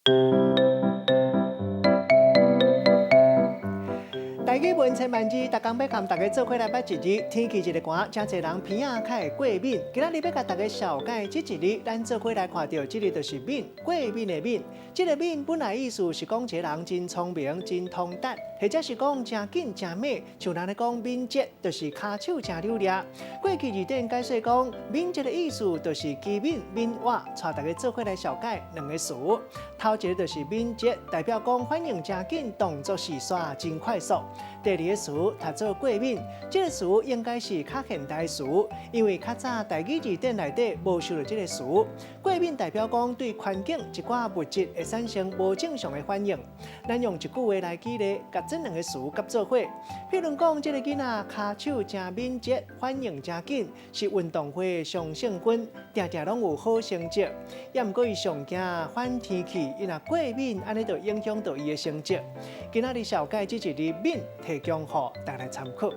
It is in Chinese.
台语文千万字，逐工要和大家做伙来捌一日。天气一个寒，真侪人鼻仔开会过敏。今仔日要甲大家小解这一日，咱做伙来看到这日就是敏，过敏的敏。这个敏本来意思是讲一个人真聪明、真通达，或者是讲真紧、真猛。像人咧讲敏捷，就是骹手真溜利。过去字典解说讲，敏捷的意思就是机敏、敏活，带大家做伙来小解两个词。头一个就是敏捷，代表讲反应真紧，动作是刷真快速。第二个词读做过敏，这个词应该是较现代词，因为较早台语字典内底无收到这个词。过敏代表讲对环境一寡物质会产生无正常的反应。咱用一句话来举例，甲这两个词合做伙。譬如讲，这个囡仔骹手真敏捷，反应真紧，是运动会的上胜军，常常拢有好成绩。也毋过伊上惊反天气，伊若过敏，安尼就影响到伊的成绩。今仔日小解这一日敏提供予大家参考。